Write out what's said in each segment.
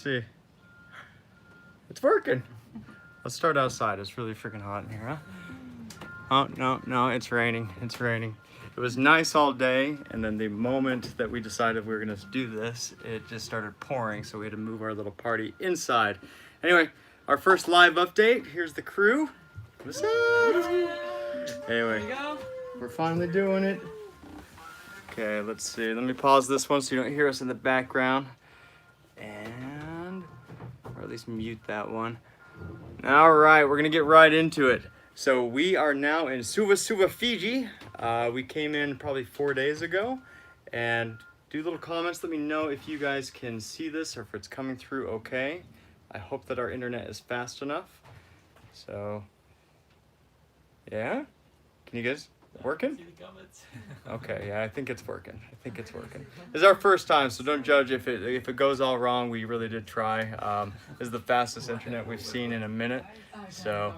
See, it's working. Let's start outside. It's really freaking hot in here, huh? Oh, no, it's raining. It's raining. It was nice all day, and then the moment that we decided we were gonna do this, it just started pouring, so we had to move our little party inside. Anyway, our first live update. Here's the crew. What's up? Anyway, we're finally doing it. Okay, let's see. Let me pause this one so you don't hear us in the background. And, or at least mute that one. All right, we're gonna get right into it. So we are now in Suva, Fiji. We came in probably 4 days ago, and do little comments. Let me know if you guys can see this or if it's coming through okay. I hope that our internet is fast enough. So, yeah, can you guys working? See the comments. Okay, yeah, I think it's working. This is our first time, so don't judge if it goes all wrong. We really did try. This is the fastest internet we've seen in a minute. So,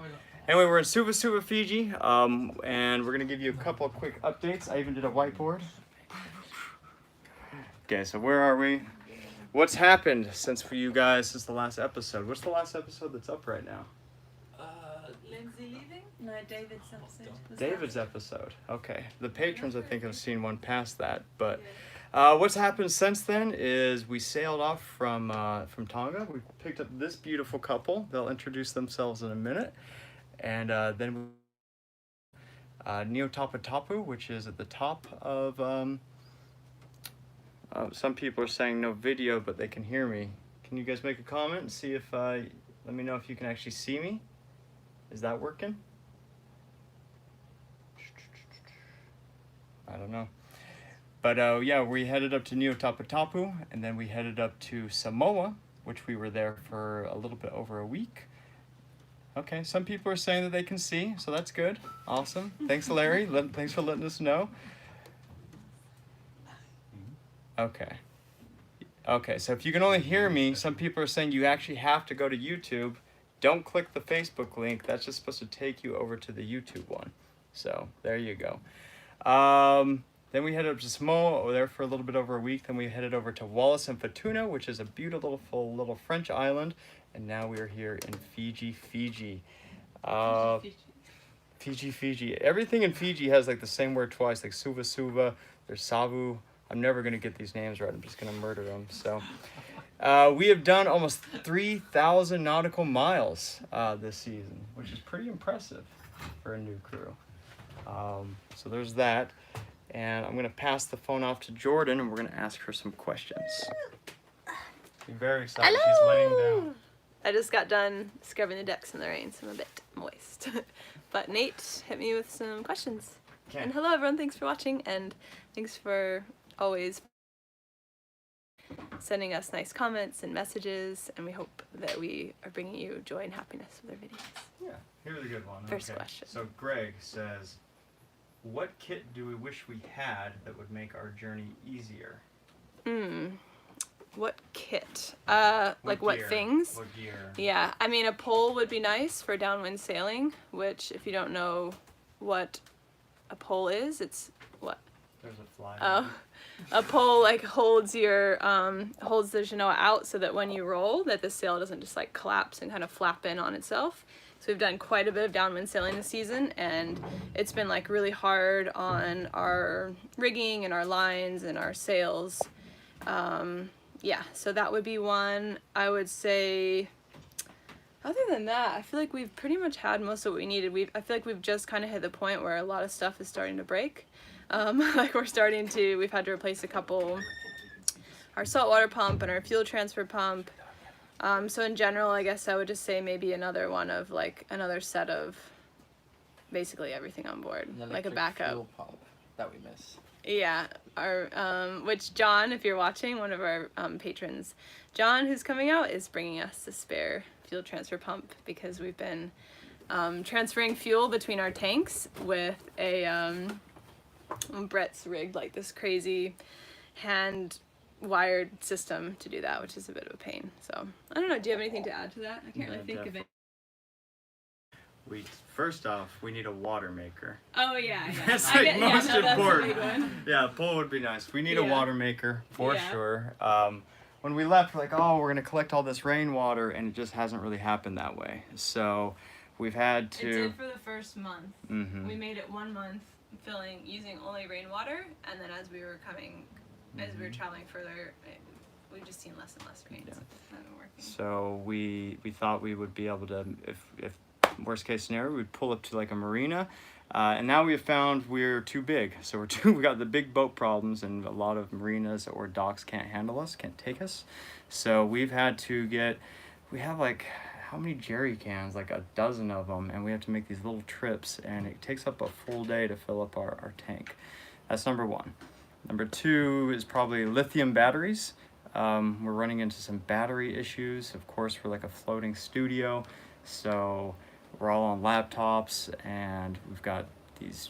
anyway, we're in Suva, Fiji, and we're gonna give you a couple of quick updates. I even did a whiteboard. Okay, so where are we? What's happened since the last episode? What's the last episode that's up right now? Lindsay leaving? No, David's episode. David's episode. Okay. The patrons, I think, have seen one past that. But what's happened since then is we sailed off from Tonga. We picked up this beautiful couple. They'll introduce themselves in a minute. And then Neotapatapu, which is at the top of... some people are saying no video, but they can hear me. Can you guys make a comment and see if... let me know if you can actually see me. Is that working? I don't know. But yeah, we headed up to Neotapatapu, and then we headed up to Samoa, which we were there for a little bit over a week. Okay, some people are saying that they can see, so that's good. Awesome. Thanks, Larry. Thanks for letting us know. Okay. Okay, so if you can only hear me, some people are saying you actually have to go to YouTube. Don't click the Facebook link. That's just supposed to take you over to the YouTube one. So there you go. Then we headed up to Samoa. We were there for a little bit over a week. Then we headed over to Wallis and Futuna, which is a beautiful little French island. And now we are here in Fiji. Fiji. Everything in Fiji has like the same word twice, like Suva. There's Savu. I'm never going to get these names right. I'm just going to murder them. So we have done almost 3,000 nautical miles this season, which is pretty impressive for a new crew. So there's that. And I'm going to pass the phone off to Jordan, and we're going to ask her some questions. She's very excited. Hello! She's laying down. I just got done scrubbing the decks in the rain, so I'm a bit moist. But Nate hit me with some questions. Okay. And hello everyone, thanks for watching, and thanks for always sending us nice comments and messages, and we hope that we are bringing you joy and happiness with our videos. Yeah, here's a good one. First question. So Greg says, what kit do we wish we had that would make our journey easier? What kit? Like what gear? things? What gear? Yeah, I mean a pole would be nice for downwind sailing, which if you don't know what a pole is, it's what? There's a fly. Oh, a pole like holds your holds the genoa out so that when you roll, that the sail doesn't just like collapse and kind of flap in on itself. So we've done quite a bit of downwind sailing this season, and it's been like really hard on our rigging and our lines and our sails. Yeah, so that would be one. I would say, other than that, I feel like we've pretty much had most of what we needed. I feel like we've just kind of hit the point where a lot of stuff is starting to break. Like we've had to replace a couple, our saltwater pump and our fuel transfer pump. So in general, I guess I would just say maybe another one of like another set of basically everything on board, like a backup. Fuel pump that we miss. Yeah, our which John, if you're watching, one of our patrons, John, who's coming out, is bringing us a spare fuel transfer pump because we've been transferring fuel between our tanks with a Brett's rigged like this crazy hand wired system to do that, which is a bit of a pain. So I don't know. Do you have anything to add to that? I can't really think of it. First off, we need a water maker. Oh yeah. That's like most important. That's a big one. Yeah, a pole would be nice. We need a water maker for sure. when we left, we're like, oh, we're gonna collect all this rainwater, and it just hasn't really happened that way. So we've had to. It did for the first month. Mm-hmm. We made it 1 month using only rainwater, and then as we were traveling further, we've just seen less and less rain. Yeah. So it's not working. So we thought we would be able to, if worst case scenario, we'd pull up to like a marina. And now we have found we're too big. So we got the big boat problems, and a lot of marinas or docks can't handle us, can't take us. So we've had to we have like, how many jerry cans? Like a dozen of them, and we have to make these little trips, and it takes up a full day to fill up our tank. That's number one. Number two is probably lithium batteries. We're running into some battery issues. Of course, we're like a floating studio, so we're all on laptops, and we've got these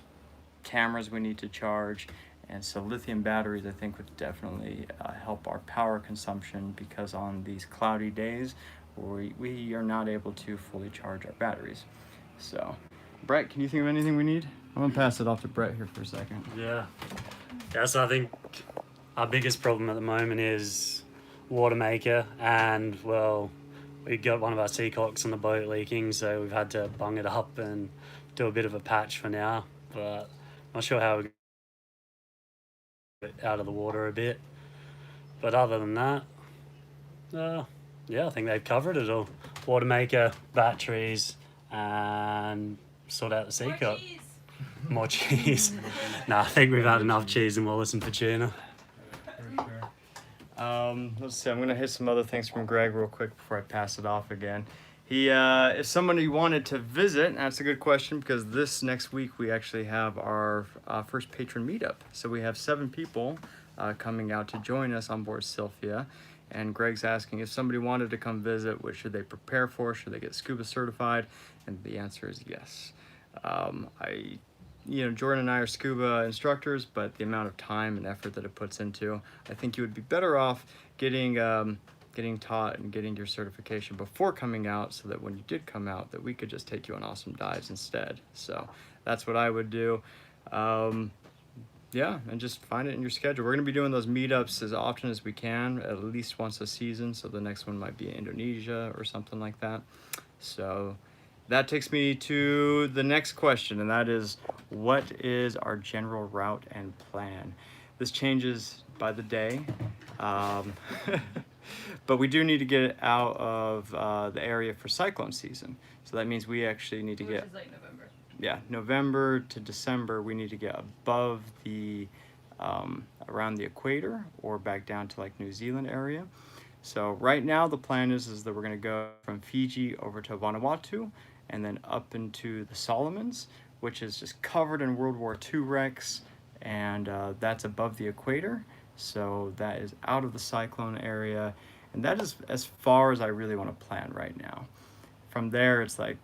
cameras we need to charge, and so lithium batteries I think would definitely help our power consumption, because on these cloudy days we are not able to fully charge our batteries. So Brett, can you think of anything we need? I'm gonna pass it off to Brett here for a second. Yeah, so I think our biggest problem at the moment is water maker, and well, we got one of our seacocks on the boat leaking, so we've had to bung it up and do a bit of a patch for now, but not sure how we get it out of the water a bit. But other than that, yeah, I think they've covered it all. Water maker, batteries, and sort out the seacock. More cheese. No, I think we've had enough cheese in Wallace and Fortuna. For sure. Let's see, I'm gonna hit some other things from Greg real quick before I pass it off again. He, if somebody wanted to visit, that's a good question, because this next week we actually have our first patron meetup. So we have 7 people coming out to join us on board Sylphia. And Greg's asking if somebody wanted to come visit, what should they prepare for? Should they get scuba certified? And the answer is yes. Jordan and I are scuba instructors, but the amount of time and effort that it puts into, I think you would be better off getting taught and getting your certification before coming out, so that when you did come out, that we could just take you on awesome dives instead. So that's what I would do. Yeah, and just find it in your schedule. We're going to be doing those meetups as often as we can, at least once a season. So the next one might be Indonesia or something like that. So that takes me to the next question, and that is, what is our general route and plan? This changes by the day, but we do need to get it out of the area for cyclone season. So that means we actually need to Which is like November. Yeah, November to December, we need to get above the, around the equator, or back down to like New Zealand area. So right now the plan is that we're gonna go from Fiji over to Vanuatu, and then up into the Solomons, which is just covered in World War II wrecks, and that's above the equator. So that is out of the cyclone area, and that is as far as I really want to plan right now. From there, it's like,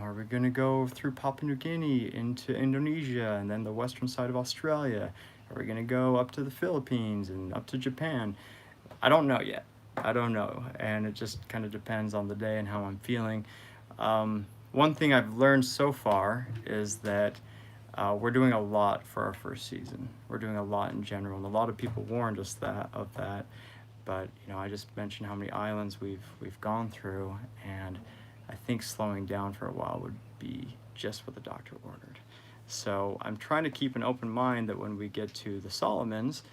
are we going to go through Papua New Guinea into Indonesia and then the western side of Australia? Are we going to go up to the Philippines and up to Japan? I don't know yet. I don't know. And it just kind of depends on the day and how I'm feeling. One thing I've learned so far is that we're doing a lot for our first season. We're doing a lot in general, and a lot of people warned us of that. But I just mentioned how many islands we've gone through, and I think slowing down for a while would be just what the doctor ordered. So I'm trying to keep an open mind that when we get to the Solomons,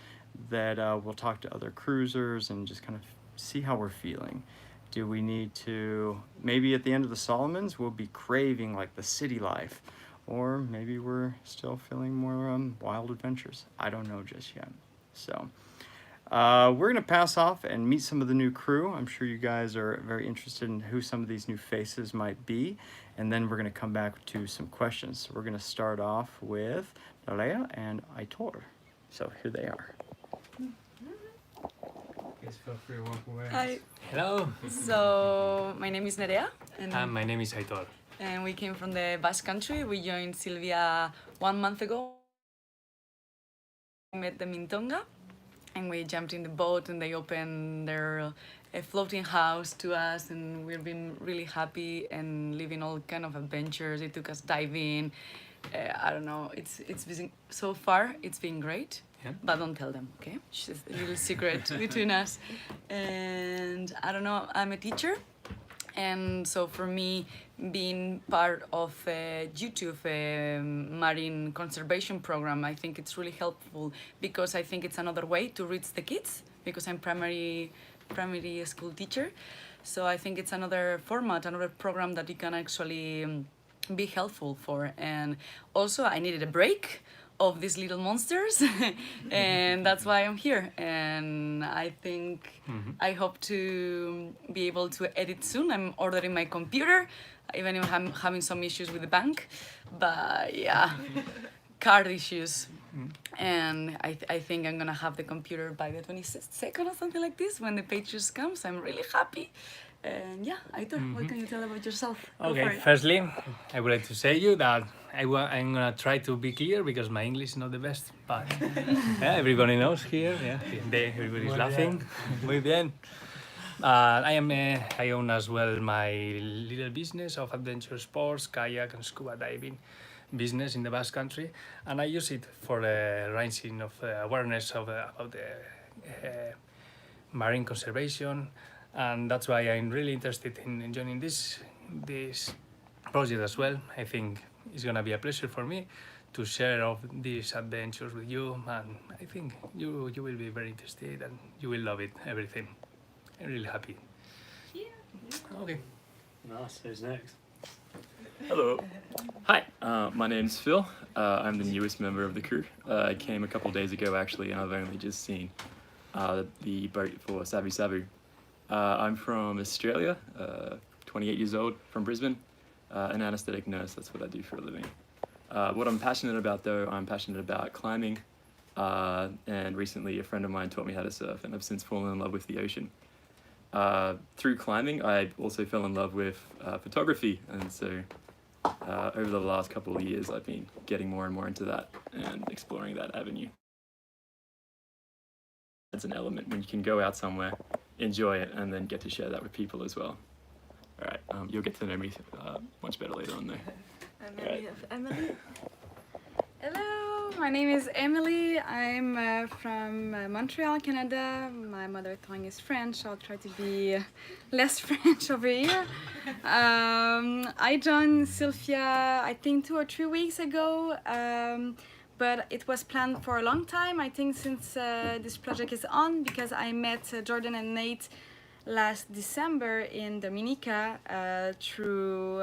that we'll talk to other cruisers and just kind of see how we're feeling. Do we need to, maybe at the end of the Solomons, we'll be craving like the city life, or maybe we're still feeling more wild adventures. I don't know just yet. So we're gonna pass off and meet some of the new crew. I'm sure you guys are very interested in who some of these new faces might be, and then we're gonna come back to some questions. So we're gonna start off with Nalea and Aitor. So here they are. Please feel free to walk away. Hi. Hello. So my name is Nerea, and My name is Aitor. we came from the Basque Country. We joined Sylvia 1 month ago. We met them in Tonga, and we jumped in the boat, and they opened their floating house to us, and we've been really happy and living all kind of adventures. They took us diving. I don't know. It's been, so far it's been great. but don't tell them, okay? It's just a little secret between us. And I don't know, I'm a teacher. And so for me, being part of YouTube marine conservation program, I think it's really helpful because I think it's another way to reach the kids because I'm primary school teacher. So I think it's another format, another program that you can actually be helpful for. And also I needed a break of these little monsters and that's why I'm here, and I think I hope to be able to edit soon. I'm ordering my computer, even if I'm having some issues with the bank, but yeah, card issues. And I think I'm gonna have the computer by the 22nd or something like this when the pages comes. I'm really happy. And yeah, Aitor, what can you tell about yourself? Go for Okay, it. firstly, I would like to say you that I'm gonna try to be clear because my English is not the best, but yeah, everybody knows here. Yeah, everybody's laughing. Muy bien. I own as well my little business of adventure sports, kayak and scuba diving business in the Basque Country, and I use it for raising of awareness of about the marine conservation, and that's why I'm really interested in joining this project as well. I think it's gonna be a pleasure for me to share of these adventures with you, and I think you will be very interested and you will love it, everything. I'm really happy. Okay. Nice. Who's next? Hello. Hi, my name's Phil. I'm the newest member of the crew. I came a couple days ago actually, and I've only just seen the boat for Sabu Sabu. I'm from Australia, 28 years old, from Brisbane, an anaesthetic nurse. That's what I do for a living. What I'm passionate about though, I'm passionate about climbing, and recently a friend of mine taught me how to surf, and I've since fallen in love with the ocean. Through climbing, I also fell in love with photography, and so over the last couple of years I've been getting more and more into that and exploring that avenue. It's an element when you can go out somewhere, enjoy it, and then get to share that with people as well. Alright, you'll get to know me much better later on though. And then we have Emily. Hello, my name is Emily. I'm from Montreal, Canada. My mother tongue is French. I'll try to be less French over here. I joined Sylphia, I think 2 or 3 weeks ago, but it was planned for a long time, I think, since this project is on, because I met Jordan and Nate last December in Dominica through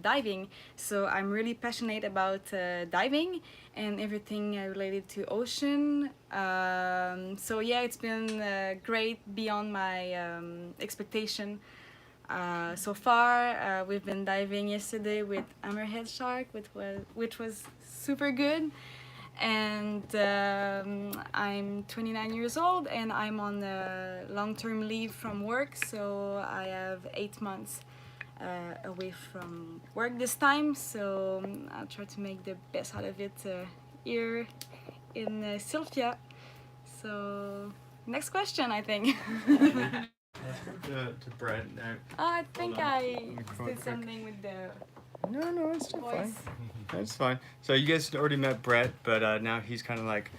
diving. So I'm really passionate about diving and everything related to ocean. So yeah, it's been great, beyond my expectation. So far, we've been diving yesterday with hammerhead shark, which was super good. And I'm 29 years old and I'm on long-term leave from work, so I have 8 months away from work this time, so I'll try to make the best out of it here in Sylphia. So next question, I think. To Brett. No, I think I me quote did quick. something with the no, it's still fine. voice. That's fine. So you guys had already met Brett, but now he's kind of like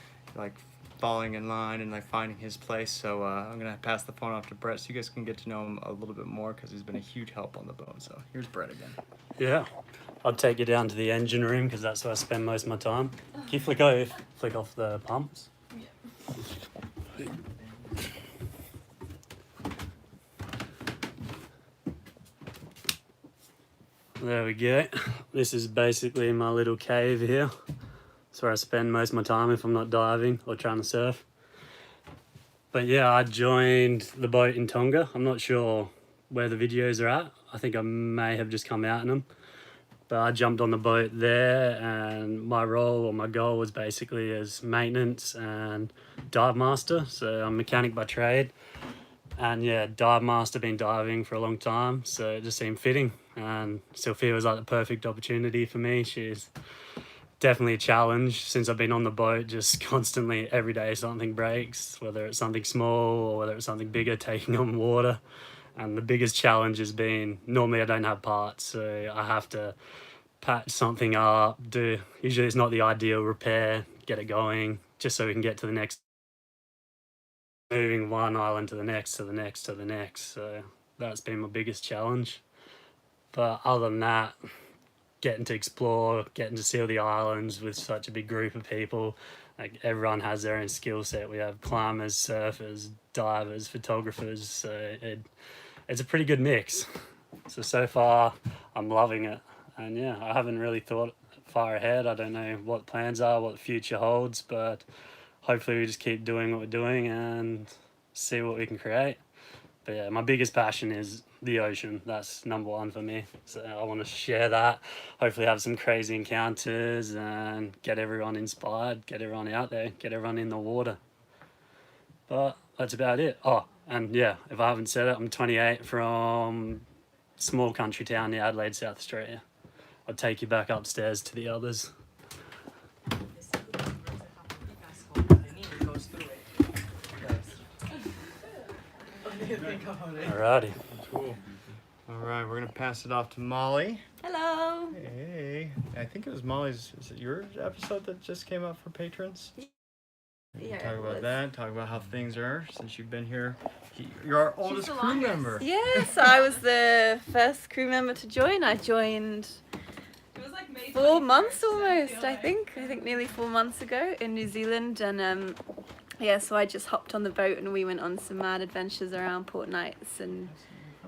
falling in line and like finding his place. So I'm gonna pass the phone off to Brett so you guys can get to know him a little bit more, because he's been a huge help on the boat. So here's Brett again. Yeah. I'll take you down to the engine room because that's where I spend most of my time. Can you flick off the pumps? There we go. This is basically my little cave here. It's where I spend most of my time if I'm not diving or trying to surf. But yeah, I joined the boat in Tonga. I'm not sure where the videos are at. I think I may have just come out in them. But I jumped on the boat there, and my role or my goal was basically as maintenance and dive master. So I'm a mechanic by trade. And yeah, dive master, been diving for a long time, so it just seemed fitting. And Sophia was like the perfect opportunity for me. She's definitely a challenge since I've been on the boat, just constantly every day something breaks, whether it's something small or whether it's something bigger, taking on water. And the biggest challenge has been, normally I don't have parts, so I have to patch something up, usually it's not the ideal repair, get it going, just so we can get to the next, moving one island to the next, to the next, to the next. So that's been my biggest challenge. But other than that, getting to explore, getting to see all the islands with such a big group of people, like everyone has their own skill set. We have climbers, surfers, divers, photographers. So it's a pretty good mix. So far, I'm loving it. And yeah, I haven't really thought far ahead. I don't know what plans are, what the future holds, but hopefully we just keep doing what we're doing and see what we can create. But yeah, my biggest passion is the ocean. That's number one for me. So I want to share that, hopefully have some crazy encounters and get everyone inspired, get everyone out there, get everyone in the water. But that's about it. Oh, and yeah, if I haven't said it, I'm 28 from small country town near Adelaide, South Australia. I'll take you back upstairs to the others. Alrighty. Cool. All right, we're gonna pass it off to Molly. Hello. Hey, I think it was Molly's. Is it your episode that just came up for patrons? Yeah, Talk it about was. that. Talk about how things are since you've been here. You're our oldest the crew longest. member. Yes, I was the first crew member to join. I joined It was like May 4 months 21st, almost, feel I like. think nearly 4 months ago in New Zealand. And yeah, so I just hopped on the boat and we went on some mad adventures around Port Knights, and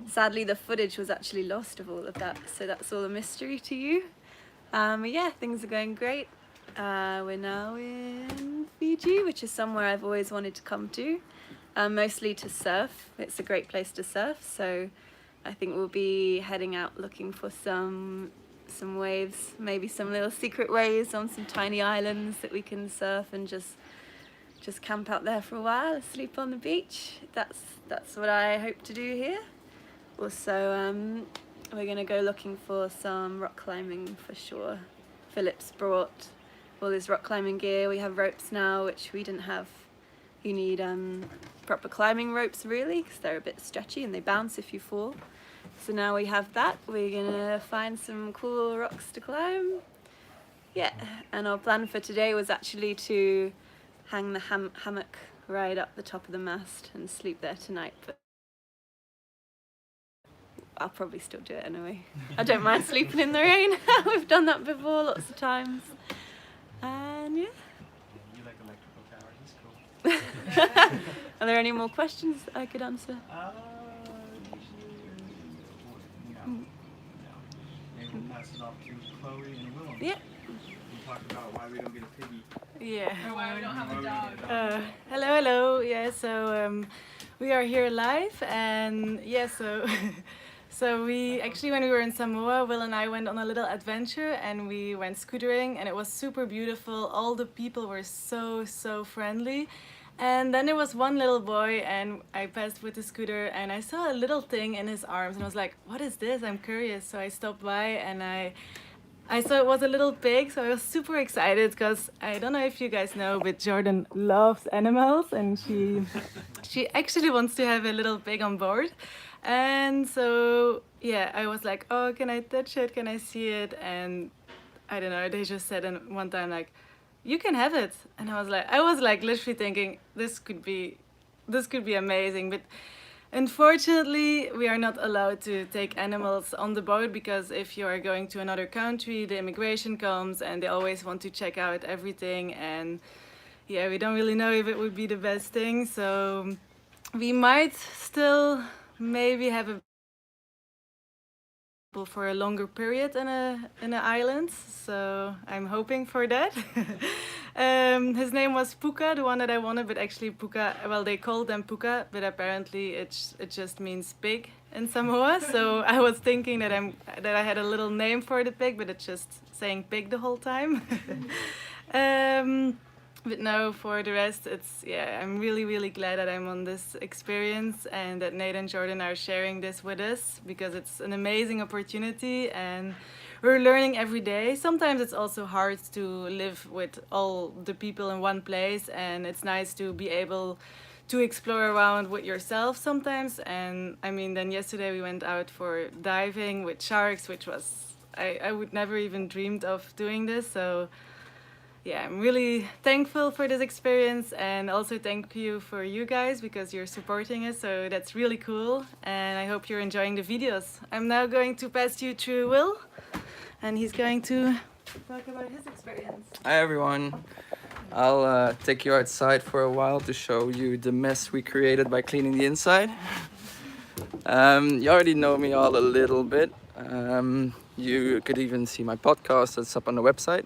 sadly the footage was actually lost of all of that, so that's all a mystery to you. Yeah, things are going great. We're now in Fiji, which is somewhere I've always wanted to come to, mostly to surf. It's a great place to surf, so I think we'll be heading out looking for some waves, maybe some little secret waves on some tiny islands that we can surf and just camp out there for a while, sleep on the beach. That's what I hope to do here. Also, we're gonna go looking for some rock climbing for sure. Philip's brought all his rock climbing gear. We have ropes now, which we didn't have. You need proper climbing ropes really, because they're a bit stretchy and they bounce if you fall. So now we have that. We're gonna find some cool rocks to climb. Yeah, and our plan for today was actually to hang the hammock right up the top of the mast and sleep there tonight, but I'll probably still do it anyway. I don't mind sleeping in the rain. We've done that before lots of times. And yeah. You like electrical towers? That's cool. Are there any more questions that I could answer? No. Maybe we'll pass it off to Chloe and Willem. Yeah. We'll talk about why we don't get a piggy. Yeah. Or why we don't have a dog. Hello. Yeah, so we are here live, and yeah, so so we actually, when we were in Samoa, Will and I went on a little adventure, and we went scootering, and it was super beautiful. All the people were so friendly. And then there was one little boy, and I passed with the scooter, and I saw a little thing in his arms, and I was like, what is this? I'm curious. So I stopped by, and I saw it was a little pig, so I was super excited, because I don't know if you guys know, but Jordan loves animals, and she actually wants to have a little pig on board. And so yeah, I was like, oh, can I touch it? Can I see it? And I don't know, they just said one time like, you can have it. And I was like literally thinking, this could be amazing. But unfortunately, we are not allowed to take animals on the boat, because if you are going to another country, the immigration comes and they always want to check out everything. And yeah, we don't really know if it would be the best thing. So we might still maybe have a for a longer period in an island, so I'm hoping for that. His name was Puka, the one that I wanted, but actually Puka, well, they called them Puka, but apparently it just means pig in Samoa. So I was thinking that I had a little name for the pig, but it's just saying pig the whole time. But no, for the rest, I'm really glad that I'm on this experience and that Nate and Jordan are sharing this with us, because it's an amazing opportunity and we're learning every day. Sometimes it's also hard to live with all the people in one place, and it's nice to be able to explore around with yourself sometimes. And I mean, then yesterday we went out for diving with sharks, which was, I would never even dreamed of doing this. So yeah, I'm really thankful for this experience, and also thank you for you guys because you're supporting us. So that's really cool, and I hope you're enjoying the videos. I'm now going to pass you through Will, and he's going to talk about his experience. Hi everyone. I'll take you outside for a while to show you the mess we created by cleaning the inside. You already know me all a little bit. You could even see my podcast that's up on the website.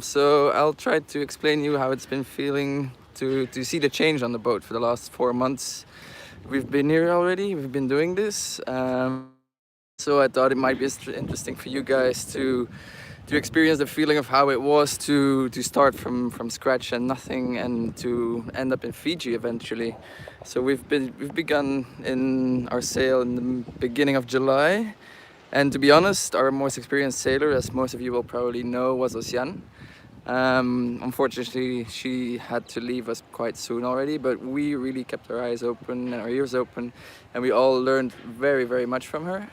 So I'll try to explain you how it's been feeling to see the change on the boat for the last 4 months. We've been here already, we've been doing this. So I thought it might be interesting for you guys to experience the feeling of how it was to start from scratch and nothing and to end up in Fiji eventually. So we've begun in our sail in the beginning of July. And to be honest, our most experienced sailor, as most of you will probably know, was Ocean. Unfortunately, she had to leave us quite soon already, but we really kept our eyes open and our ears open, and we all learned very, very much from her.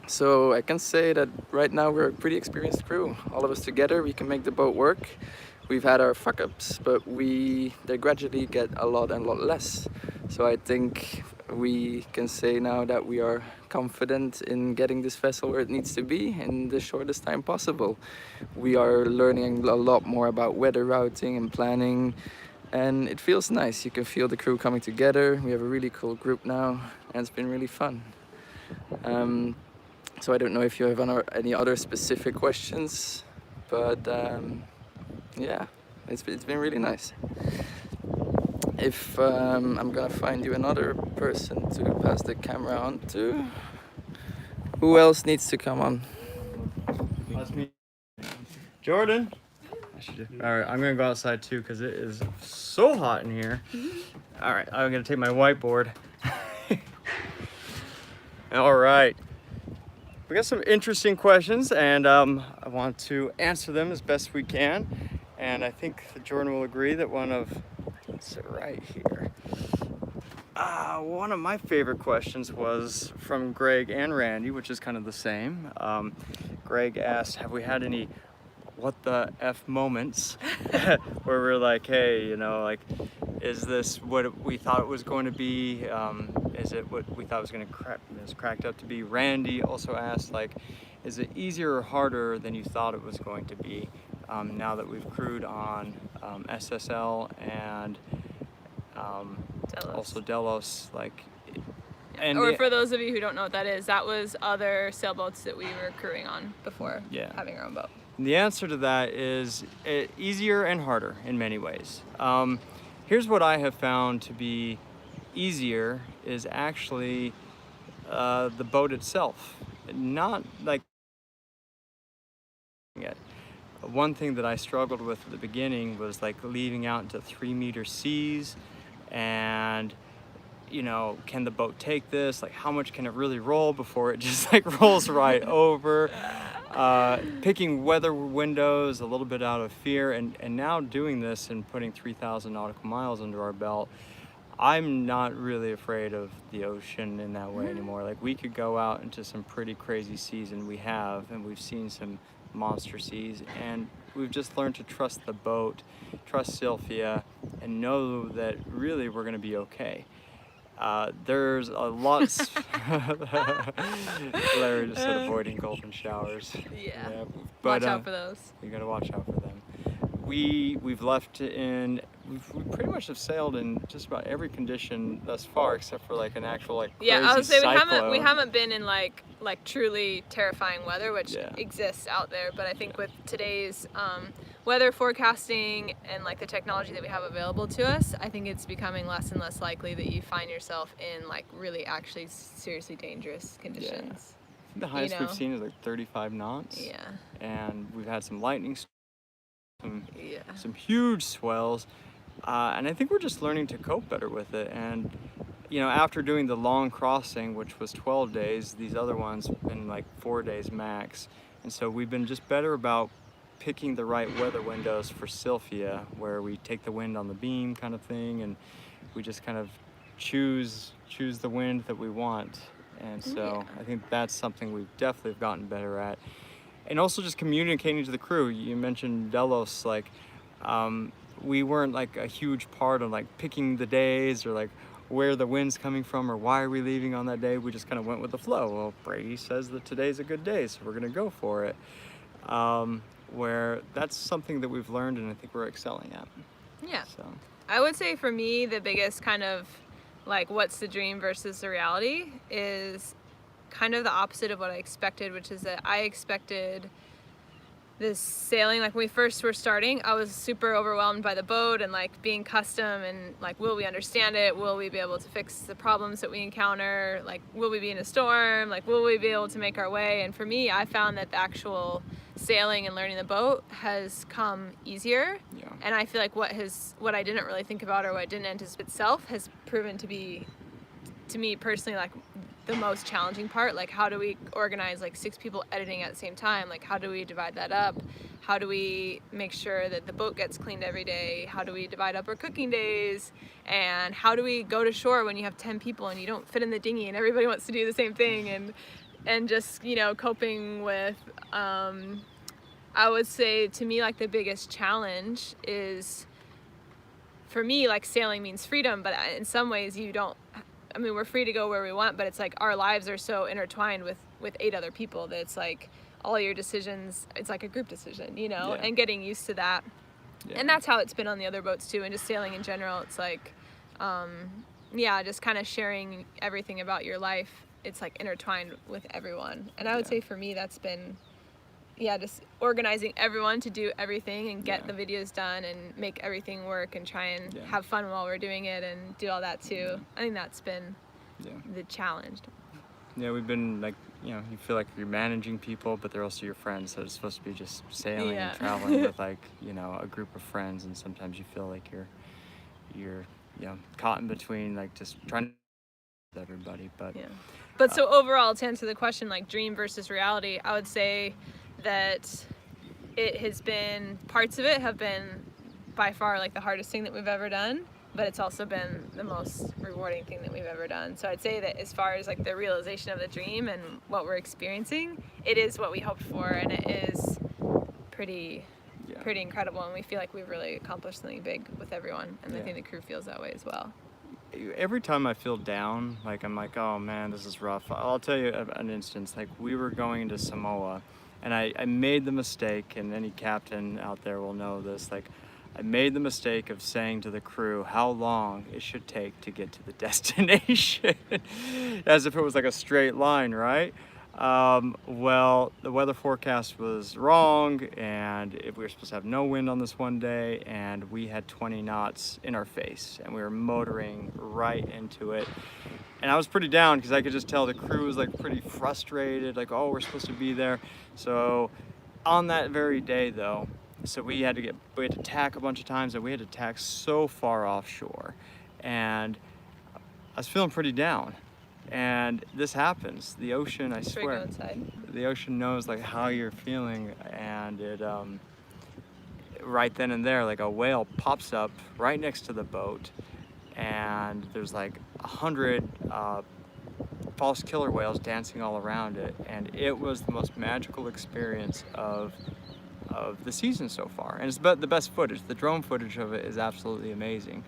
So I can say that right now we're a pretty experienced crew. All of us together, we can make the boat work. We've had our fuck-ups, but they gradually get a lot less. So I think we can say now that we are confident in getting this vessel where it needs to be in the shortest time possible. We are learning a lot more about weather routing and planning, and it feels nice. You can feel the crew coming together. We have a really cool group now, and it's been really fun. So I don't know if you have any other specific questions, but yeah, it's been really nice. If I'm gonna find you another person to pass the camera on to. Who else needs to come on? That's me. Jordan. All right, I'm gonna go outside too because it is so hot in here. All right, I'm gonna take my whiteboard. All right. We got some interesting questions, and I want to answer them as best we can. And I think Jordan will agree that let's sit right here. One of my favorite questions was from Greg and Randy, which is kind of the same. Greg asked, have we had any what the F moments where we're like, hey, is this what we thought it was going to be? Is it what we thought it was going to cracked up to be? Randy also asked, is it easier or harder than you thought it was going to be now that we've crewed on SSL and also Delos? For those of you who don't know what that is, that was other sailboats that we were crewing on before having our own boat. And the answer to that is easier and harder in many ways. Here's what I have found to be easier is actually the boat itself. Not like it. One thing that I struggled with at the beginning was leaving out into 3-meter seas and can the boat take this? How much can it really roll before it just rolls right over? Picking weather windows a little bit out of fear, and now doing this and putting 3,000 nautical miles under our belt, I'm not really afraid of the ocean in that way anymore. We could go out into some pretty crazy seas, and we've seen some monster seas, and we've just learned to trust the boat, trust Sylphia, and know that really we're gonna be okay. There's a lot. Larry just said avoiding golden showers. Yeah. But, watch out for those. You gotta watch out for them. We've left we pretty much have sailed in just about every condition thus far, except for an actual crazy I would say cyclone. we haven't been in like truly terrifying weather, which exists out there. But I think with today's weather forecasting and the technology that we have available to us, I think it's becoming less and less likely that you find yourself in really actually seriously dangerous conditions. Yeah. The highest we've seen is 35 knots. Yeah. And we've had some lightning storms. Some huge swells, and I think we're just learning to cope better with it. And after doing the long crossing, which was 12 days, these other ones been 4 days max, and so we've been just better about picking the right weather windows for Sylphia, where we take the wind on the beam kind of thing, and we just kind of choose the wind that we want. And so I think that's something we've definitely gotten better at. and also just communicating to the crew. You mentioned Delos, like we weren't like a huge part of like picking the days or like where the wind's coming from or why are we leaving on that day. We just kind of went with the flow. Well, Brady says that today's a good day, so we're gonna go for it. Where that's something that we've learned and I think we're excelling at. Yeah. So I would say for me, the biggest kind of like what's the dream versus the reality is kind of the opposite of what I expected, which is that I expected this sailing, like when we first were starting, I was super overwhelmed by the boat and like being custom and like, will we understand it? Will we be able to fix the problems that we encounter? Like, will we be in a storm? Like, will we be able to make our way? And for me, I found that the actual sailing and learning the boat has come easier. yeah. And I feel like what I didn't really think about or what I didn't anticipate itself has proven to be, to me personally, like the most challenging part. Like, how do we organize like 6 people editing at the same time? Like, how do we divide that up? How do we make sure that the boat gets cleaned every day? How do we divide up our cooking days? And how do we go to shore when you have 10 people and you don't fit in the dinghy and everybody wants to do the same thing? And just, you know, coping with, I would say to me, like the biggest challenge is, for me, like sailing means freedom, but in some ways you don't, I mean, we're free to go where we want, but it's like our lives are so intertwined with 8 other people that it's like all your decisions, it's like a group decision, you know, Yeah. and getting used to that. Yeah. And that's how it's been on the other boats too, and just sailing in general. It's like, yeah, just kind of sharing everything about your life. It's like intertwined with everyone. And I would Yeah. say for me, that's been, yeah, just organizing everyone to do everything and get Yeah. the videos done and make everything work and try and Yeah. have fun while we're doing it and do all that too. I think that's been Yeah. the challenge. Yeah, we've been like, you know, you feel like you're managing people, but they're also your friends. So it's supposed to be just sailing Yeah. and traveling with like, you know, a group of friends. And sometimes you feel like you're, you know, caught in between, like just trying to with everybody. But Yeah. But so overall, to answer the question, like dream versus reality, I would say that it has been, parts of it have been by far like the hardest thing that we've ever done, but it's also been the most rewarding thing that we've ever done. So I'd say that as far as like the realization of the dream and what we're experiencing, it is what we hoped for, and it is pretty yeah. pretty incredible, and we feel like we've really accomplished something big with everyone, and I Yeah. think the crew feels that way as well. Every time I feel down, like I'm like, oh man, this is rough. I'll tell you an instance. Like we were going into Samoa, and I made the mistake, and any captain out there will know this. Like I made the mistake of saying to the crew how long it should take to get to the destination, as if it was like a straight line, right? Well, the weather forecast was wrong, and we were supposed to have no wind on this one day, and we had 20 knots in our face, and we were motoring right into it. And I was pretty down because I could just tell the crew was like pretty frustrated, like, oh, we're supposed to be there. So on that very day though, so we had to tack a bunch of times, and we had to tack so far offshore, and I was feeling pretty down. And this happens. The ocean, I Should we go swear, inside? the ocean knows like how you're feeling, and it right then and there, like a whale pops up right next to the boat, and there's like 100 false killer whales dancing all around it, and it was the most magical experience of the season so far, and it's the best footage. The drone footage of it is absolutely amazing.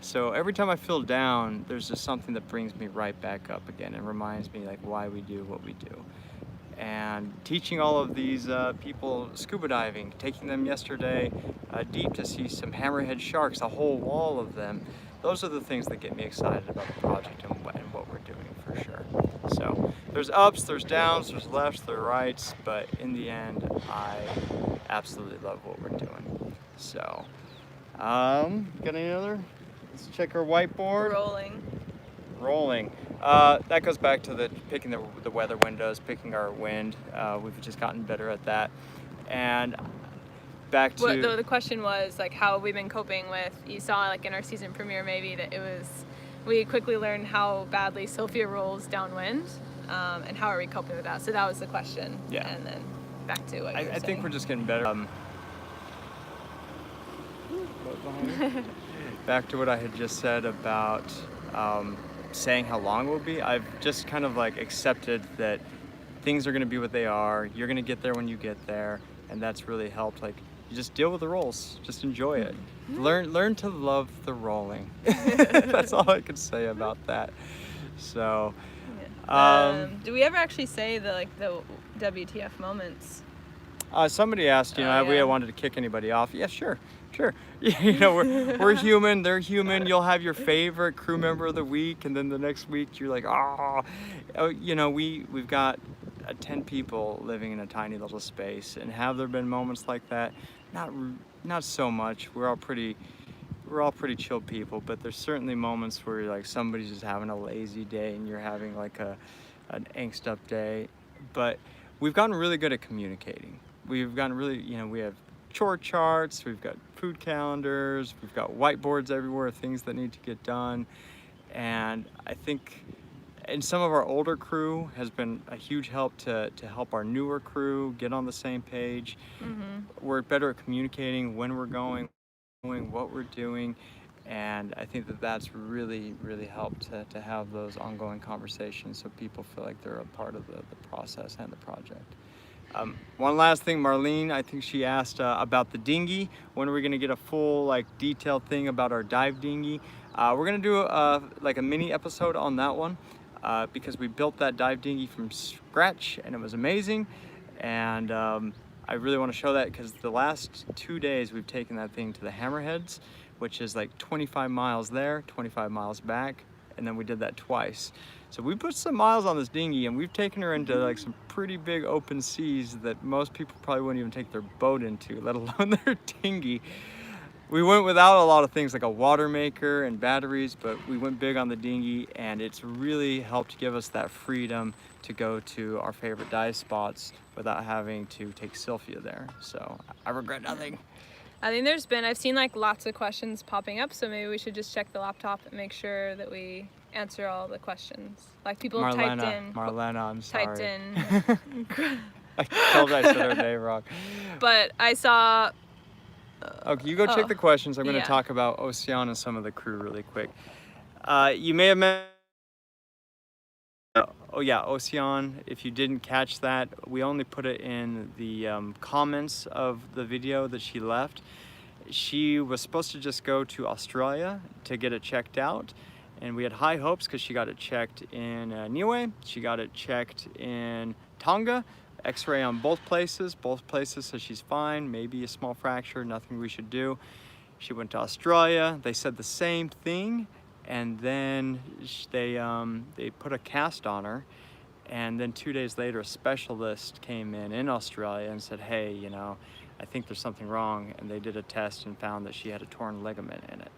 So every time I feel down, there's just something that brings me right back up again and reminds me like why we do what we do. And teaching all of these people scuba diving, taking them yesterday deep to see some hammerhead sharks, a whole wall of them. Those are the things that get me excited about the project and what we're doing for sure. So there's ups, there's downs, there's lefts, there's rights, but in the end, I absolutely love what we're doing. So, got any other? Let's check our whiteboard. Rolling. That goes back to picking the weather windows, picking our wind. We've just gotten better at that. And back to The question was like how have we been coping with, you saw like in our season premiere maybe that it was, we quickly learned how badly Sophia rolls downwind, and how are we coping with that? So that was the question. Yeah. And then back to what you were I think saying. we're just getting better. Back to what I had just said about saying how long it will be. I've just kind of like accepted that things are going to be what they are. You're going to get there when you get there, and that's really helped. Like, you just deal with the rolls, just enjoy it. Learn to love the rolling. That's all I can say about that. So, do we ever actually say the WTF moments? somebody asked, Oh, have we yeah. wanted to kick anybody off? Yeah, sure. We're human, they're human. You'll have your favorite crew member of the week, and then the next week you're like, we've got 10 people living in a tiny little space, and have there been moments like that? Not so much. We're all pretty chill people, but there's certainly moments where like somebody's just having a lazy day and you're having like an angst up day. But we've gotten really good at communicating. We've gotten really, we have chore charts, we've got food calendars, we've got whiteboards everywhere, things that need to get done. And I think and some of our older crew has been a huge help to help our newer crew get on the same page. We're better at communicating when we're going, what we're doing, and I think that's really helped to have those ongoing conversations so people feel like they're a part of the process and the project. One last thing, Marlene, I think she asked about the dinghy. When are we gonna get a full detailed thing about our dive dinghy? We're gonna do a mini episode on that one because we built that dive dinghy from scratch and it was amazing. And I really want to show that because the last 2 days we've taken that thing to the Hammerheads, which is like 25 miles there, 25 miles back, and then we did that twice. So we put some miles on this dinghy and we've taken her into some pretty big open seas that most people probably wouldn't even take their boat into, let alone their dinghy. We went without a lot of things like a water maker and batteries, but we went big on the dinghy, and it's really helped give us that freedom to go to our favorite dive spots without having to take Sylvia there. So I regret nothing. I think I've seen lots of questions popping up, so maybe we should just check the laptop and make sure that we answer all the questions. People typed in. Marlena, I'm sorry. Typed in. I told I said her name wrong. But I saw. Okay, you go check the questions. I'm going to talk about Ocean and some of the crew really quick. You may have mentioned. Oh yeah, Ocean, if you didn't catch that, we only put it in the comments of the video that she left. She was supposed to just go to Australia to get it checked out, and we had high hopes because she got it checked in Niue, she got it checked in Tonga, x-ray on both places said she's fine, maybe a small fracture, nothing we should do. She went to Australia, they said the same thing, and then they put a cast on her, and then 2 days later a specialist came in Australia and said, hey, I think there's something wrong, and they did a test and found that she had a torn ligament in it.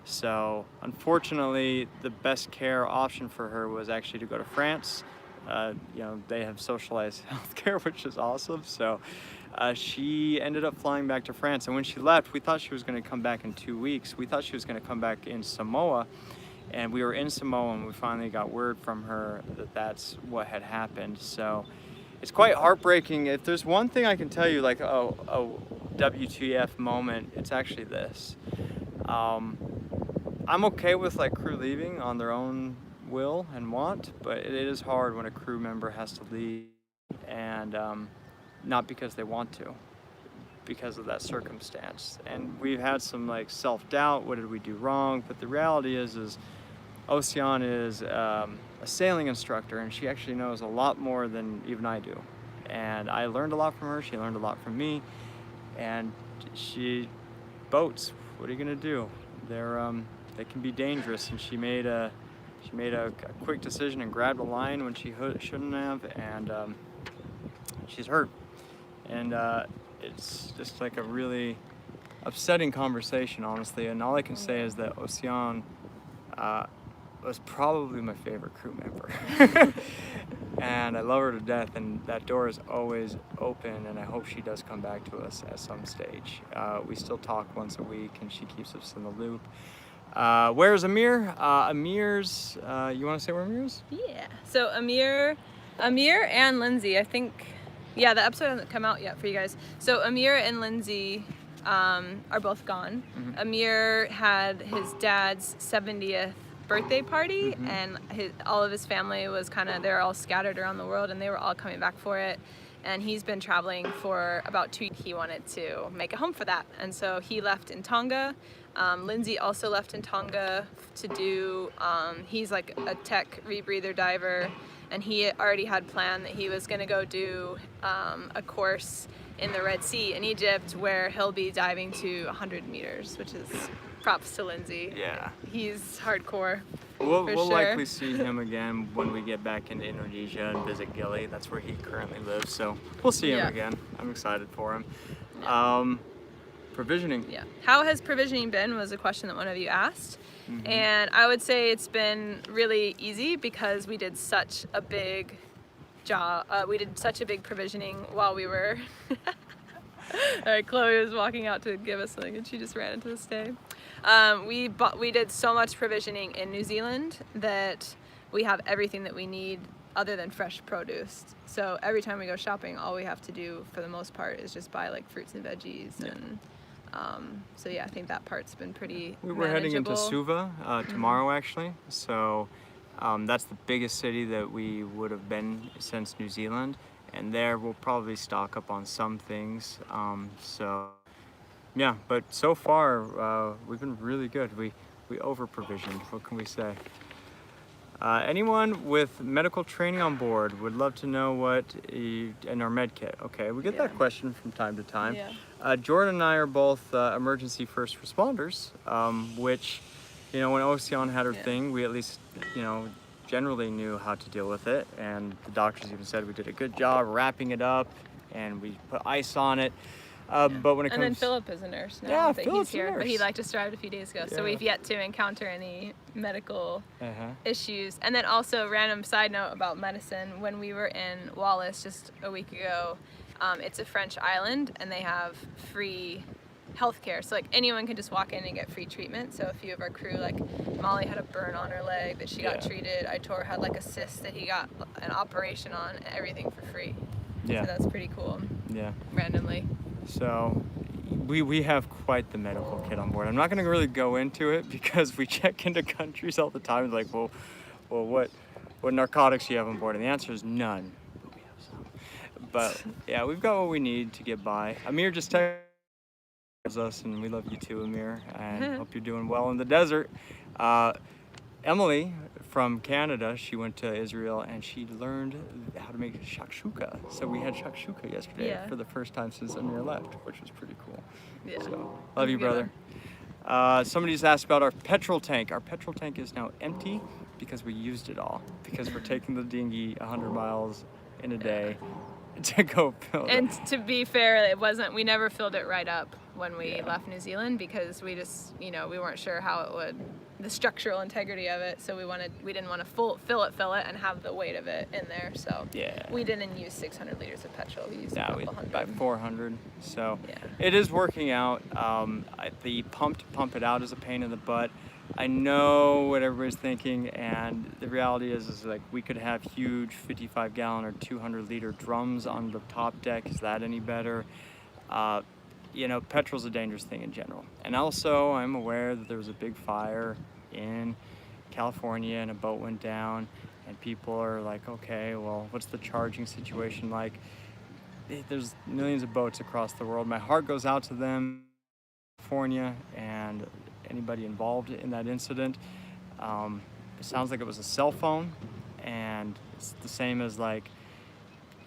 So unfortunately the best care option for her was actually to go to France. They have socialized healthcare, which is awesome. So she ended up flying back to France, and when she left, we thought she was going to come back in 2 weeks. We thought she was going to come back in Samoa, and we were in Samoa and we finally got word from her that that's what had happened. So it's quite heartbreaking. If there's one thing I can tell you, a WTF moment, it's actually this. I'm okay with crew leaving on their own will and want, but it is hard when a crew member has to leave, and not because they want to, because of that circumstance. And we've had some self-doubt, what did we do wrong? But the reality is Ocean is a sailing instructor, and she actually knows a lot more than even I do. And I learned a lot from her, she learned a lot from me, and boats, what are you gonna do? They can be dangerous, and she made a quick decision and grabbed a line when she shouldn't have, and she's hurt. And it's just a really upsetting conversation, honestly. And all I can say is that Ocean was probably my favorite crew member. And I love her to death, and that door is always open, and I hope she does come back to us at some stage. We still talk once a week, and she keeps us in the loop. Where's Amir? Amir's, you want to say where Amir is? Yeah. So Amir and Lindsay, I think, the episode hasn't come out yet for you guys. So Amir and Lindsay are both gone. Amir had his dad's 70th birthday party, and all of his family was they're all scattered around the world, and they were all coming back for it. And he's been traveling for about 2 years. He wanted to make a home for that, and so he left in Tonga. Lindsay also left in Tonga to do, he's like a tech rebreather diver, and he already had planned that he was going to go do a course in the Red Sea in Egypt where he'll be diving to 100 meters, which is props to Lindsay. Yeah. He's hardcore. We'll sure. likely see him again when we get back into Indonesia and visit Gili. That's where he currently lives, so we'll see him Yeah. again. I'm excited for him. Provisioning. Yeah. How has provisioning been was a question that one of you asked. And I would say it's been really easy because we did such a big job. We did such a big provisioning while we were. All right, Chloe was walking out to give us something, and she just ran into the stay. We did so much provisioning in New Zealand that we have everything that we need other than fresh produce. So every time we go shopping, all we have to do for the most part is just buy like fruits and veggies and. So yeah, I think that part's been pretty We're heading into manageable. Suva tomorrow, actually. So that's the biggest city that we would have been since New Zealand, and there we'll probably stock up on some things. So yeah, but so far we've been really good. We over provisioned. What can we say? Anyone with medical training on board would love to know what in our med kit. Okay, we get that question from time to time. Yeah. Jordan and I are both emergency first responders, which, you know, when Ocean had her thing, we at least, you know, generally knew how to deal with it. And the doctors even said we did a good job wrapping it up, and we put ice on it. But when it And then comes, Philip is a nurse now Yeah, that Philip's he's a here, but he nurse. just arrived a few days ago. Yeah. So we've yet to encounter any medical uh-huh. issues. And then also, random side note about medicine, when we were in Wallis just a week ago, it's a French island and they have free healthcare. So like anyone can just walk in and get free treatment. So a few of our crew, like Molly had a burn on her leg that she got treated. Aitor had like a cyst that he got an operation on, everything for free. Yeah. So that's pretty cool, Yeah. randomly. So we have quite the medical kit on board. I'm not going to really go into it because we check into countries all the time. It's like, well, what narcotics do you have on board? And the answer is none. But we have some. But yeah, we've got what we need to get by. Amir just texted us, and we love you too, Amir. And hope you're doing well in the desert. Emily from Canada, she went to Israel and she learned how to make shakshuka. So we had shakshuka yesterday for the first time since Amir left, which was pretty cool. Yeah. So, love you, Good brother. Somebody just asked about our petrol tank. Our petrol tank is now empty because we used it all. Because we're taking the dinghy 100 miles in a day to go fill it. And to be fair, we never filled it right up when we left New Zealand because we just, we weren't sure how it would, the structural integrity of it. So we didn't want to fill it and have the weight of it in there. So we didn't use 600 liters of petrol. We used a couple hundred. About 400. So Yeah. it is working out. The pump to pump it out is a pain in the butt. I know what everybody's thinking, and the reality is like we could have huge 55-gallon or 200-liter drums on the top deck. Is that any better? Petrol's a dangerous thing in general. And also, I'm aware that there was a big fire in California and a boat went down, and people are like, okay, well, what's the charging situation like? There's millions of boats across the world. My heart goes out to them, California, and anybody involved in that incident. It sounds like it was a cell phone, and it's the same as like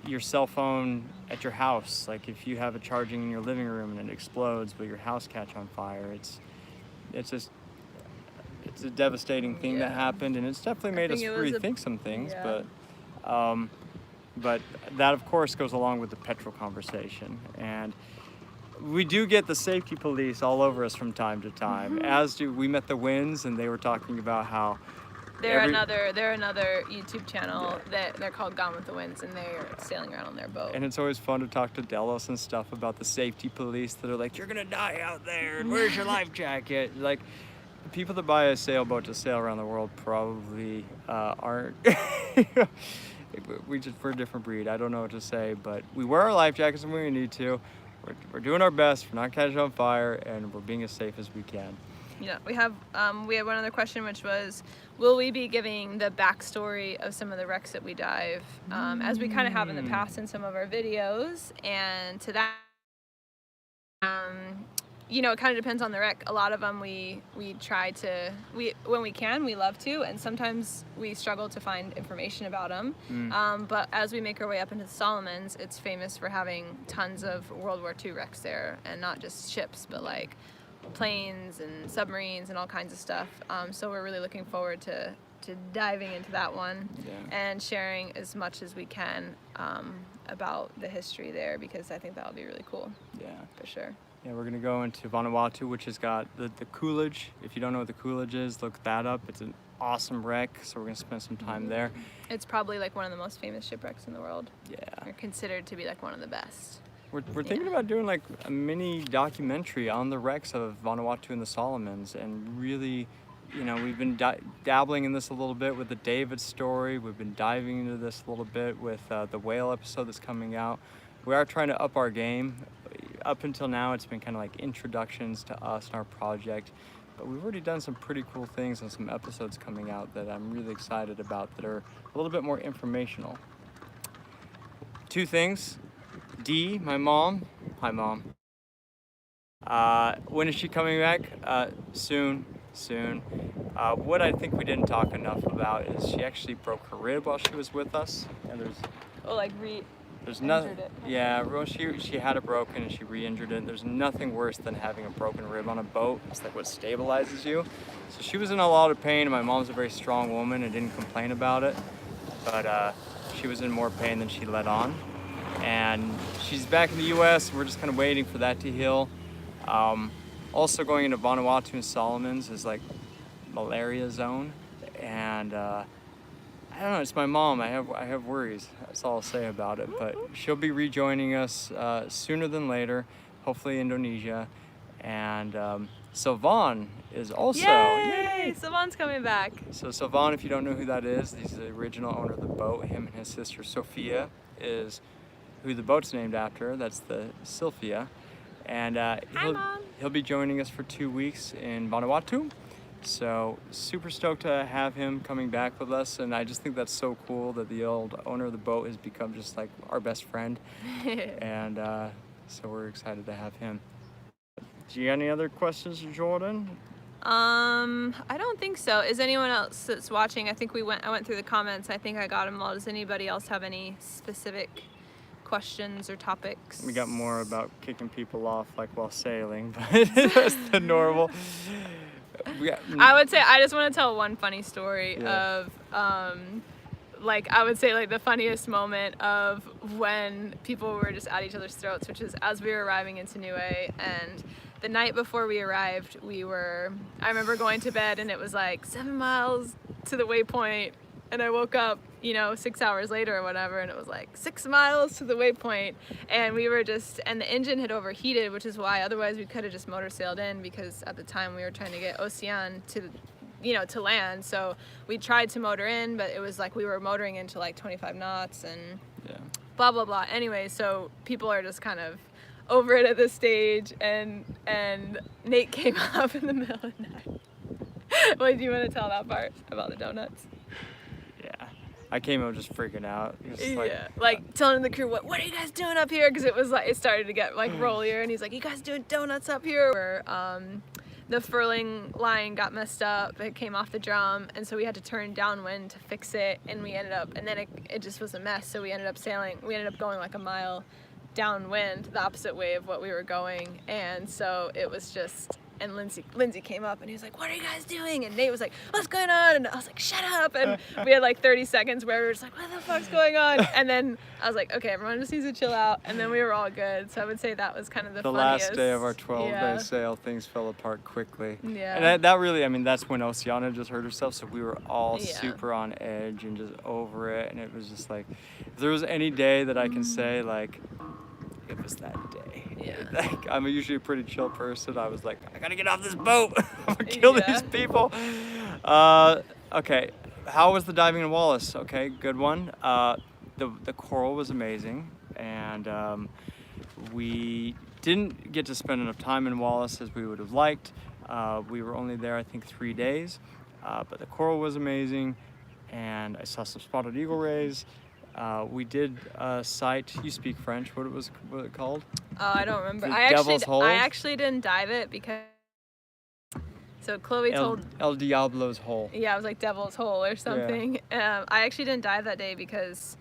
your cell phone at your house. Like if you have it charging in your living room and it explodes, will your house catch on fire? It's a devastating thing that happened, and it's definitely made us rethink some things. But that of course goes along with the petrol conversation, and we do get the safety police all over us from time to time. As do we met the Winds, and they were talking about how They're another YouTube channel that they're called Gone with the Winds, and they're sailing around on their boat. And it's always fun to talk to Delos and stuff about the safety police that are like, you're gonna die out there, and where's your life jacket? Like, the people that buy a sailboat to sail around the world probably aren't. We're a different breed. I don't know what to say, but we wear our life jackets when we need to. We're doing our best. We're not catching on fire, and we're being as safe as we can. Yeah, we have one other question, which was, will we be giving the backstory of some of the wrecks that we dive, as we kind of have in the past in some of our videos? And to that, you know, it kind of depends on the wreck. A lot of them we try to, when we can, we love to, and sometimes we struggle to find information about them. But as we make our way up into the Solomons, it's famous for having tons of World War II wrecks there, and not just ships, but like planes and submarines and all kinds of stuff. So we're really looking forward to diving into that one and sharing as much as we can about the history there, because I think that'll be really cool. Yeah. For sure. Yeah, we're gonna go into Vanuatu, which has got the Coolidge. If you don't know what the Coolidge is, look that up. It's an awesome wreck, so we're gonna spend some time there. It's probably like one of the most famous shipwrecks in the world. Yeah. Or considered to be like one of the best. We're thinking about doing like a mini documentary on the wrecks of Vanuatu and the Solomons, and really, you know, we've been dabbling in this a little bit with the David story. We've been diving into this a little bit with the whale episode that's coming out. We are trying to up our game. Up until now, it's been kind of like introductions to us and our project, but we've already done some pretty cool things and some episodes coming out that I'm really excited about that are a little bit more informational. Two things. Dee, my mom. Hi, Mom. When is she coming back? Soon. What I think we didn't talk enough about is she actually broke her rib while she was with us, and there's nothing. Yeah, well, she had it broken and she re-injured it. There's nothing worse than having a broken rib on a boat. It's like what stabilizes you. So she was in a lot of pain, and my mom's a very strong woman and didn't complain about it, but she was in more pain than she let on. And she's back in the U.S. and we're just kind of waiting for that to heal. Also going into Vanuatu and Solomons is like malaria zone, and I don't know, it's my mom. I have worries. That's all I'll say about it. But she'll be rejoining us sooner than later, hopefully Indonesia. And Sylvain is also. Yay! Sylvain's coming back. So Sylvain, if you don't know who that is, he's the original owner of the boat. Him and his sister Sophia is who the boat's named after. That's the Sylphia. And he'll be joining us for 2 weeks in Vanuatu. So super stoked to have him coming back with us, and I just think that's so cool that the old owner of the boat has become just like our best friend. And so we're excited to have him. Do you got any other questions, Jordan? I don't think so. Is anyone else that's watching? I think I went through the comments. I think I got them all. Does anybody else have any specific questions or topics? We got more about kicking people off like while sailing, but that's the normal. I would say I just want to tell one funny story of like I would say like the funniest moment of when people were just at each other's throats, which is as we were arriving into Niue, and the night before we arrived, I remember going to bed and it was like 7 miles to the waypoint, and I woke up, you know, 6 hours later or whatever, and it was like 6 miles to the waypoint, and and the engine had overheated, which is why otherwise we could have just motor sailed in, because at the time we were trying to get Ocean to land. So we tried to motor in, but it was like we were motoring into like 25 knots and blah blah blah. Anyway, so people are just kind of over it at this stage, and Nate came up in the middle of the night. Wait, do you want to tell that part about the donuts? I came up just freaking out. Like telling the crew, what are you guys doing up here? Because it was like, it started to get like rollier, and he's like, you guys doing donuts up here? Where the furling line got messed up, it came off the drum, and so we had to turn downwind to fix it, and then it just was a mess, so we ended up going like a mile downwind, the opposite way of what we were going, and so it was just. And Lindsay came up and he was like, what are you guys doing? And Nate was like, what's going on? And I was like, shut up. And we had like 30 seconds where we were just like, what the fuck's going on? And then I was like, okay, everyone just needs to chill out. And then we were all good. So I would say that was kind of the funniest. Last day of our 12-day sail, things fell apart quickly. Yeah. And that really, I mean, that's when Oceana just hurt herself. So we were all super on edge and just over it. And it was just like, if there was any day that I can say, like, it was that day. Yeah. Like, I'm usually a pretty chill person. I was like, I gotta get off this boat. I'm gonna kill these people. Okay, how was the diving in Wallace? Okay, good one. The coral was amazing, and we didn't get to spend enough time in Wallace as we would have liked. We were only there, I think, 3 days, but the coral was amazing, and I saw some spotted eagle rays. We did a site. You speak French. What it called? Oh, I don't remember. The I Devil's Hole? actually didn't dive it because. So Chloe told. El Diablo's Hole. Yeah, it was like Devil's Hole or something. I actually didn't dive that day because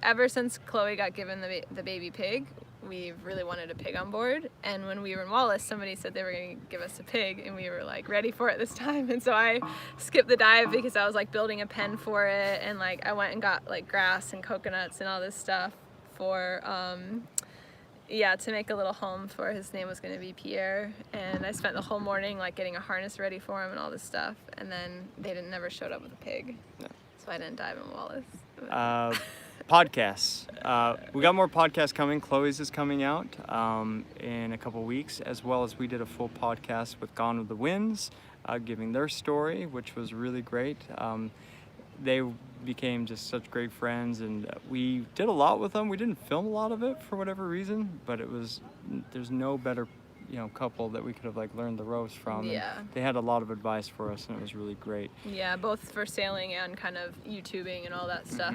ever since Chloe got given the baby pig, we really wanted a pig on board. And when we were in Wallace, somebody said they were going to give us a pig, and we were like ready for it this time. And so I skipped the dive because I was like building a pen for it, and like I went and got like grass and coconuts and all this stuff for to make a little home for his name was going to be Pierre. And I spent the whole morning like getting a harness ready for him and all this stuff, and then they never showed up with a pig. No. So I didn't dive in Wallace. Podcasts. We got more podcasts coming. Chloe's is coming out in a couple weeks, as well as we did a full podcast with Gone with the Winds, giving their story, which was really great. They became just such great friends, and we did a lot with them. We didn't film a lot of it for whatever reason, but there's no better couple that we could have like learned the ropes from. Yeah. And they had a lot of advice for us, and it was really great. Yeah, both for sailing and kind of YouTubing and all that stuff.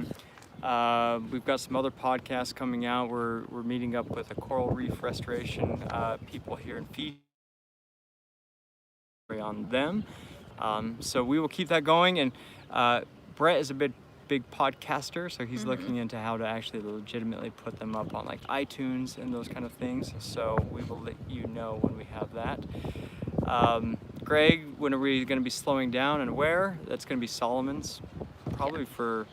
We've got some other podcasts coming out. We're meeting up with a coral reef restoration people here in Fiji on them. So we will keep that going, and Brett is a big podcaster, so he's looking into how to actually legitimately put them up on like iTunes and those kind of things. So we will let you know when we have that. Greg, when are we going to be slowing down, and where? That's going to be Solomon's, probably for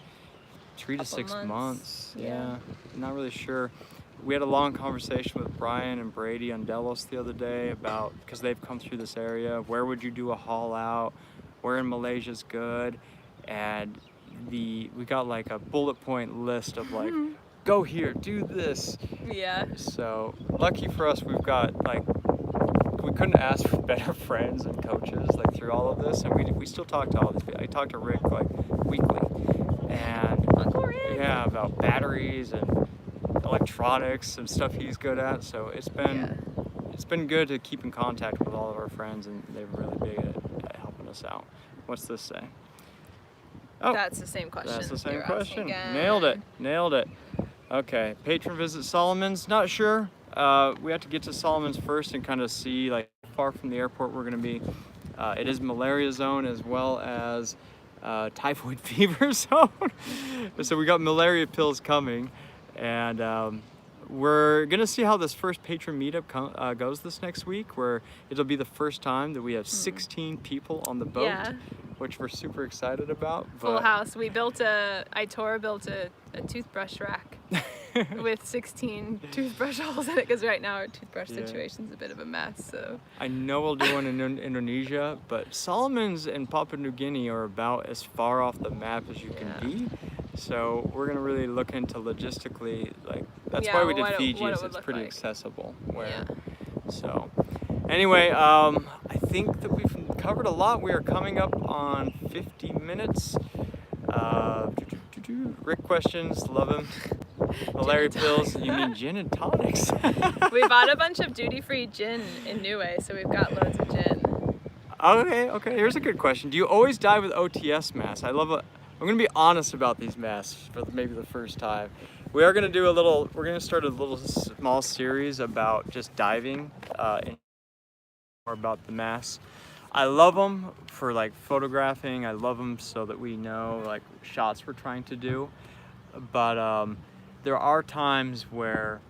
3 to 6 months. Yeah, not really sure. We had a long conversation with Brian and Brady on Delos the other day about, because they've come through this area, where would you do a haul out, where in Malaysia's good, and we got like a bullet point list of like, go here, do this. Yeah. So lucky for us, we've got like, we couldn't ask for better friends and coaches like through all of this, and we still talk to all these people. I talk to Rick like weekly, and yeah, about batteries and electronics and stuff he's good at. So it's been good to keep in contact with all of our friends, and they're really big at helping us out. What's this say? Oh, that's the same question. That's the same You're question. asking again. Nailed it. Okay, patron visit Solomon's. Not sure. We have to get to Solomon's first and kind of see like how far from the airport we're going to be. It is malaria zone as well as typhoid fever zone. So we got malaria pills coming, and we're gonna see how this first patron meetup goes this next week, where it'll be the first time that we have 16 people on the boat, which we're super excited about. Full house. Itora built a toothbrush rack with 16 toothbrush holes in it, because right now our toothbrush situation's a bit of a mess. So I know we'll do one in Indonesia, but Solomon's and Papua New Guinea are about as far off the map as you can be. So we're gonna really look into logistically, like that's why we did Fiji, is it's pretty accessible. So anyway, I think that we've covered a lot. We are coming up on 50 minutes. Rick questions, love him. Malaria pills, you mean gin and tonics? We bought a bunch of duty-free gin in Niue, so we've got loads of gin. Okay, here's a good question. Do you always dive with OTS masks? I'm gonna be honest about these masks for maybe the first time. We're gonna start a little small series about just diving, and more about the masks. I love them for like photographing. I love them so that we know like shots we're trying to do. But there are times where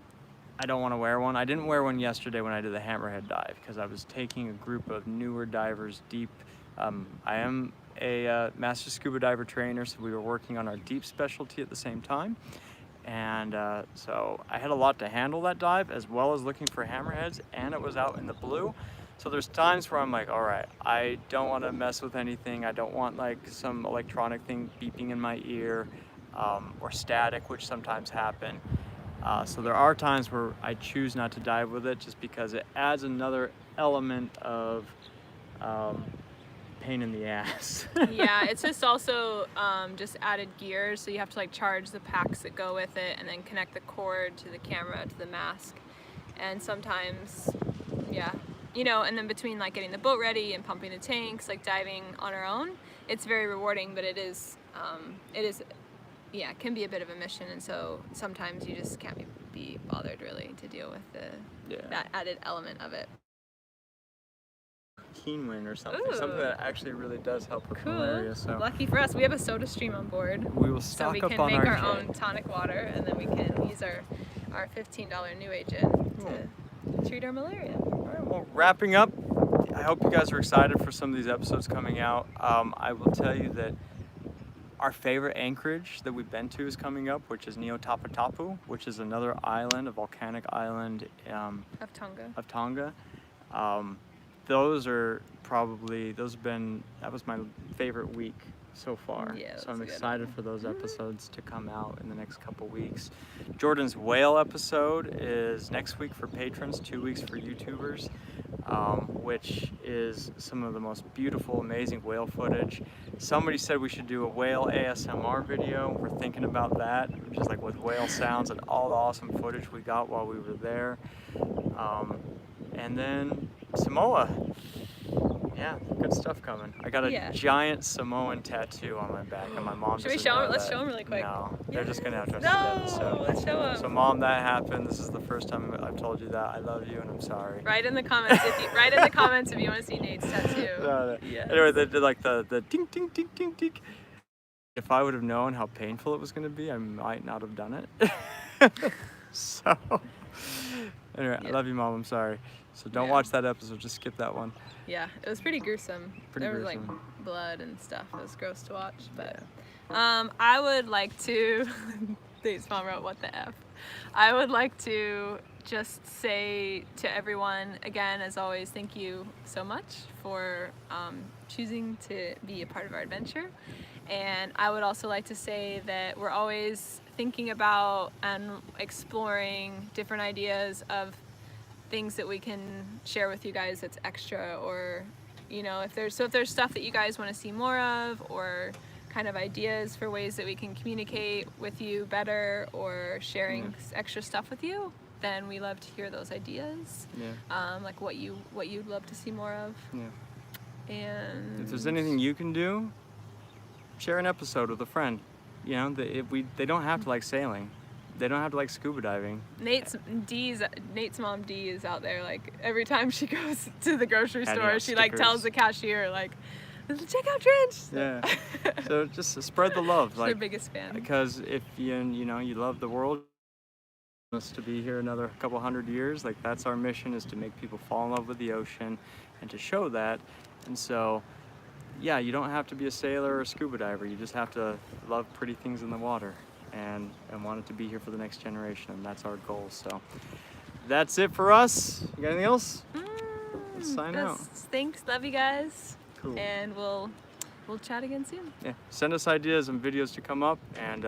I don't want to wear one. I didn't wear one yesterday when I did the hammerhead dive because I was taking a group of newer divers deep. I am a master scuba diver trainer, so we were working on our deep specialty at the same time. And so I had a lot to handle that dive, as well as looking for hammerheads, and it was out in the blue. So there's times where I'm like, all right, I don't want to mess with anything. I don't want like some electronic thing beeping in my ear, or static, which sometimes happen. So there are times where I choose not to dive with it just because it adds another element of pain in the ass. Yeah, it's just also just added gears, so you have to like charge the packs that go with it and then connect the cord to the camera to the mask. And sometimes, you know, and then between like getting the boat ready and pumping the tanks, like diving on our own, it's very rewarding, but it is, yeah, it can be a bit of a mission, and so sometimes you just can't be bothered really to deal with that added element of it. Keen wind or something. Ooh. Something that actually really does help with Cool. malaria. So Lucky for us, we have a soda stream on board. we will So stock we up can on make our kit. own tonic water, and then we can use our $15 New Agent to treat our malaria. All right, well, wrapping up, I hope you guys are excited for some of these episodes coming out. I will tell you that our favorite anchorage that we've been to is coming up, which is Niotapatapu, which is another island, a volcanic island Of Tonga. of Tonga. Those are probably, that was my favorite week so far. Yeah, so that's I'm a good excited for those episodes to come out in the next couple weeks. Jordan's whale episode is next week for patrons, 2 weeks for YouTubers, which is some of the most beautiful, amazing whale footage. Somebody said we should do a whale ASMR video. We're thinking about that, just like with whale sounds and all the awesome footage we got while we were there. And then Samoa. Yeah, good stuff coming. I got a giant Samoan tattoo on my back, and my mom Should we doesn't show know him? Let's that. show him really quick. No, they're just gonna have to see No, the episode. let's show him. So, Mom, that happened. This is the first time I've told you that. I love you, and I'm sorry. Write in the comments if you want to see Nate's tattoo. No. Yes. Anyway, they did like the ding ding ding ding ding. If I would have known how painful it was gonna be, I might not have done it. So, anyway, I love you, Mom. I'm sorry. So don't watch that episode. Just skip that one. Yeah, it was pretty gruesome. Pretty there was gruesome. like blood and stuff. It was gross to watch. But I would like to. Nate's mom wrote, "What the f?" I would like to just say to everyone again, as always, thank you so much for choosing to be a part of our adventure. And I would also like to say that we're always thinking about and exploring different ideas of things that we can share with you guys that's extra, or you know, if there's stuff that you guys want to see more of, or kind of ideas for ways that we can communicate with you better, or sharing extra stuff with you, then we love to hear those ideas. Like what you'd love to see more of. And if there's anything you can do, share an episode with a friend. You know, they don't have to like sailing. They don't have to like scuba diving. Nate's mom Dee is out there, like every time she goes to the grocery store, she like tells the cashier like, check out Trench. Yeah. So just spread the love. She's like, their biggest fan. Because if you love the world, us to be here another couple hundred years, like that's our mission, is to make people fall in love with the ocean and to show that. And so, yeah, you don't have to be a sailor or a scuba diver. You just have to love pretty things in the water and want it to be here for the next generation, and that's our goal. So that's it for us. You got anything else? Let's sign out. Thanks, love you guys. Cool. And we'll chat again soon. Yeah, send us ideas and videos to come up, and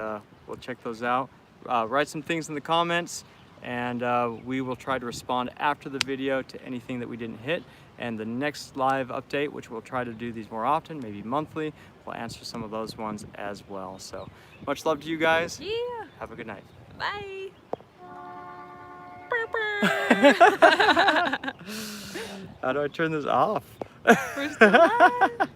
we'll check those out. Write some things in the comments, and we will try to respond after the video to anything that we didn't hit. And the next live update, which we'll try to do these more often, maybe monthly, we'll answer some of those ones as well. So much love to you guys. Yeah. Have a good night. Bye. How do I turn this off? We're still live.